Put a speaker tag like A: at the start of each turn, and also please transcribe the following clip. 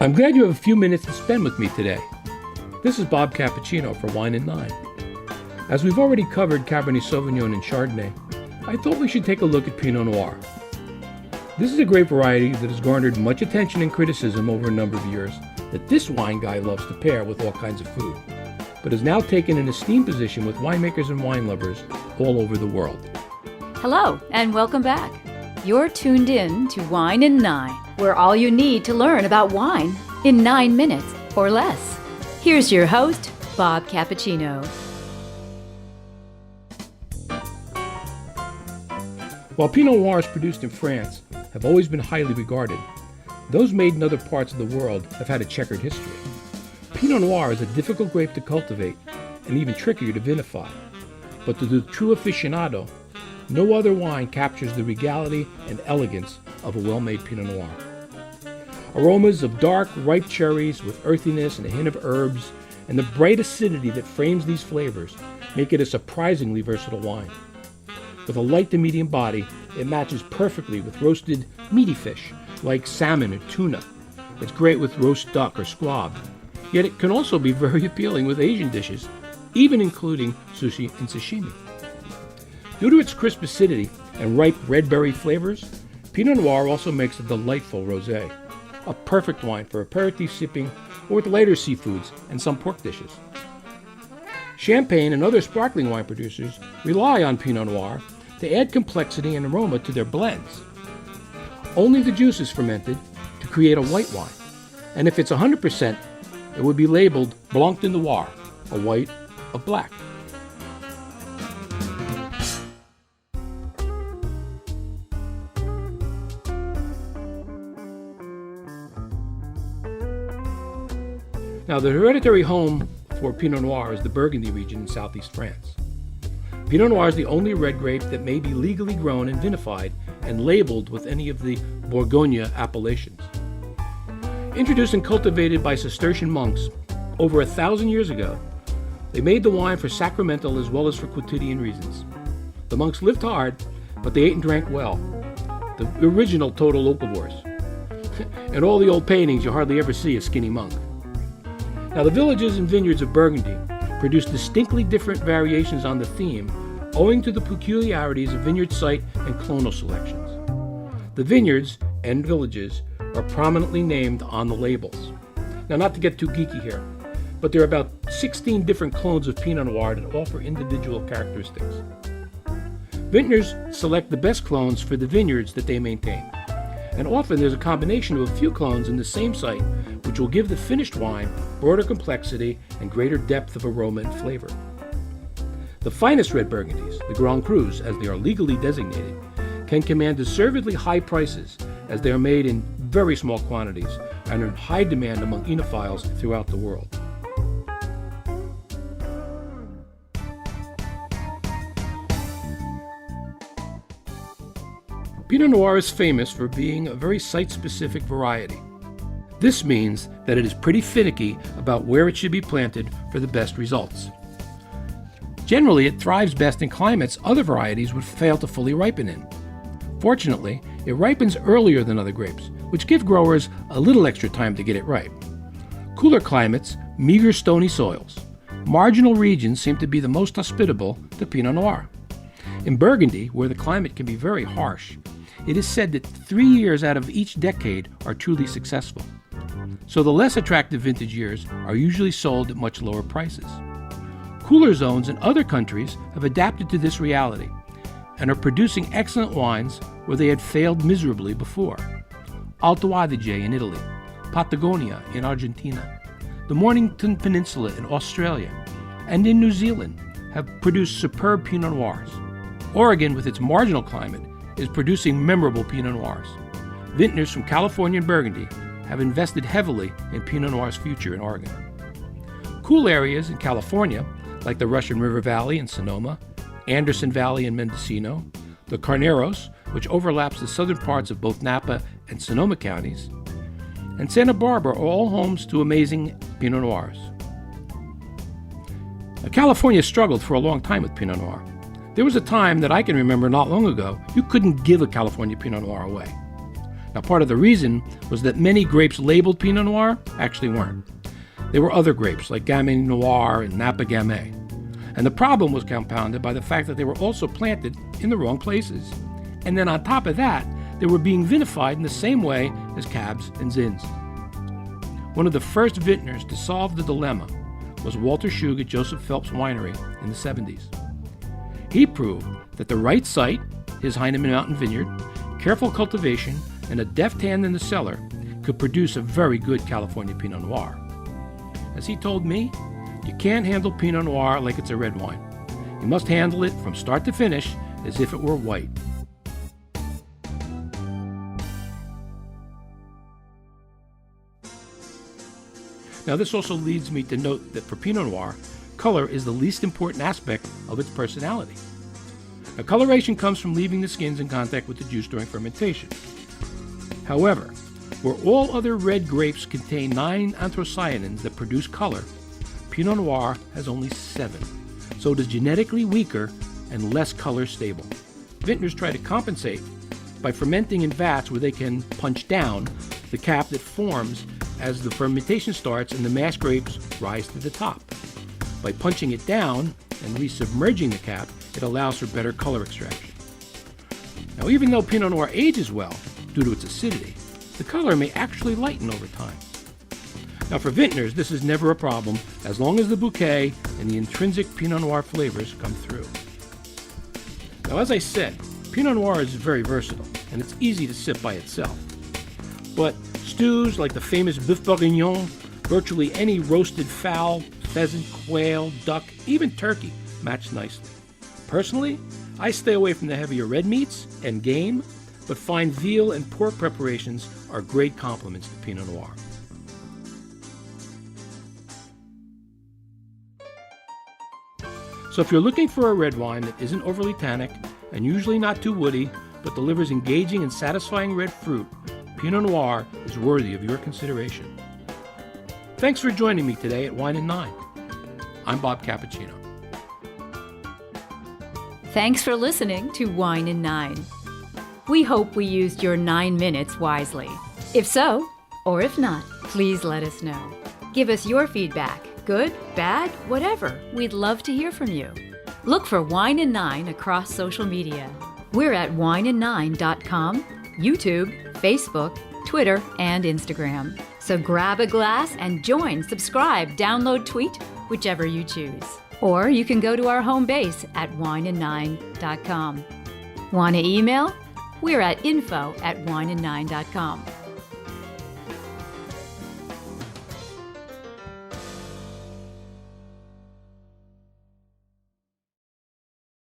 A: I'm glad you have a few minutes to spend with me today. This is Bob Cappuccino for Wine and Nine. As we've already covered Cabernet Sauvignon and Chardonnay, I thought we should take a look at Pinot Noir. This is a grape variety that has garnered much attention and criticism over a number of years that this wine guy loves to pair with all kinds of food, but has now taken an esteemed position with winemakers and wine lovers all over the world.
B: Hello, and welcome back. You're tuned in to Wine in 9, where all you need to learn about wine in 9 minutes or less. Here's your host, Bob Cappuccino.
A: While Pinot Noirs produced in France have always been highly regarded, those made in other parts of the world have had a checkered history. Pinot Noir is a difficult grape to cultivate and even trickier to vinify, but to the true aficionado, no other wine captures the regality and elegance of a well-made Pinot Noir. Aromas of dark, ripe cherries with earthiness and a hint of herbs, and the bright acidity that frames these flavors make it a surprisingly versatile wine. With a light to medium body, it matches perfectly with roasted meaty fish like salmon or tuna. It's great with roast duck or squab, yet it can also be very appealing with Asian dishes, even including sushi and sashimi. Due to its crisp acidity and ripe red berry flavors, Pinot Noir also makes a delightful rosé, a perfect wine for aperitif sipping or with lighter seafoods and some pork dishes. Champagne and other sparkling wine producers rely on Pinot Noir to add complexity and aroma to their blends. Only the juice is fermented to create a white wine, and if it's 100%, it would be labeled Blanc de Noir, a white of black. Now, the hereditary home for Pinot Noir is the Burgundy region in southeast France. Pinot Noir is the only red grape that may be legally grown and vinified and labeled with any of the Bourgogne appellations. Introduced and cultivated by Cistercian monks over 1,000 years ago, they made the wine for sacramental as well as for quotidian reasons. The monks lived hard, but they ate and drank well. The original total locavores. In all the old paintings, you hardly ever see a skinny monk. Now, the villages and vineyards of Burgundy produce distinctly different variations on the theme, owing to the peculiarities of vineyard site and clonal selections. The vineyards and villages are prominently named on the labels. Now, not to get too geeky here, but there are about 16 different clones of Pinot Noir that offer individual characteristics. Vintners select the best clones for the vineyards that they maintain, and often there's a combination of a few clones in the same site, which will give the finished wine broader complexity and greater depth of aroma and flavor. The finest red Burgundies, the Grand Crus as they are legally designated, can command deservedly high prices as they are made in very small quantities and are in high demand among enophiles throughout the world. Pinot Noir is famous for being a very site-specific variety. This means that it is pretty finicky about where it should be planted for the best results. Generally, it thrives best in climates other varieties would fail to fully ripen in. Fortunately, it ripens earlier than other grapes, which give growers a little extra time to get it ripe. Cooler climates, meager stony soils. Marginal regions seem to be the most hospitable to Pinot Noir. In Burgundy, where the climate can be very harsh, it is said that 3 years out of each decade are truly successful. So the less attractive vintage years are usually sold at much lower prices. Cooler zones in other countries have adapted to this reality and are producing excellent wines where they had failed miserably before. Alto Adige in Italy, Patagonia in Argentina, the Mornington Peninsula in Australia, and in New Zealand have produced superb Pinot Noirs. Oregon, with its marginal climate, is producing memorable Pinot Noirs. Vintners from California and Burgundy have invested heavily in Pinot Noir's future in Oregon. Cool areas in California, like the Russian River Valley in Sonoma, Anderson Valley in Mendocino, the Carneros, which overlaps the southern parts of both Napa and Sonoma counties, and Santa Barbara are all homes to amazing Pinot Noirs. Now, California struggled for a long time with Pinot Noir. There was a time that I can remember not long ago, you couldn't give a California Pinot Noir away. Now, part of the reason was that many grapes labeled Pinot Noir actually weren't. They were other grapes like Gamay Noir and Napa Gamay. And the problem was compounded by the fact that they were also planted in the wrong places. And then on top of that, they were being vinified in the same way as Cabs and Zins. One of the first vintners to solve the dilemma was Walter Shug at Joseph Phelps Winery in the 70s. He proved that the right site, his Heinemann Mountain Vineyard, careful cultivation, and a deft hand in the cellar could produce a very good California Pinot Noir. As he told me, you can't handle Pinot Noir like it's a red wine. You must handle it from start to finish as if it were white. Now, this also leads me to note that for Pinot Noir, color is the least important aspect of its personality. Now, coloration comes from leaving the skins in contact with the juice during fermentation. However, where all other red grapes contain 9 anthocyanins that produce color, Pinot Noir has only 7, so it is genetically weaker and less color stable. Vintners try to compensate by fermenting in vats where they can punch down the cap that forms as the fermentation starts and the mash grapes rise to the top. By punching it down and resubmerging the cap, it allows for better color extraction. Now, even though Pinot Noir ages well due to its acidity, the color may actually lighten over time. Now, for vintners, this is never a problem as long as the bouquet and the intrinsic Pinot Noir flavors come through. Now, as I said, Pinot Noir is very versatile and it's easy to sip by itself. But stews like the famous Boeuf Bourguignon, virtually any roasted fowl, pheasant, quail, duck, even turkey match nicely. Personally, I stay away from the heavier red meats and game, but find veal and pork preparations are great complements to Pinot Noir. So if you're looking for a red wine that isn't overly tannic and usually not too woody, but delivers engaging and satisfying red fruit, Pinot Noir is worthy of your consideration. Thanks for joining me today at Wine and Nine. I'm Bob Cappuccino.
B: Thanks for listening to Wine and Nine. We hope we used your 9 minutes wisely. If so, or if not, please let us know. Give us your feedback, good, bad, whatever. We'd love to hear from you. Look for Wine and Nine across social media. We're at wineand9.com, YouTube, Facebook, Twitter, and Instagram. So grab a glass and join, subscribe, download, tweet, whichever you choose. Or you can go to our home base at wineand9.com. Want to email? We're at info@wineand9.com.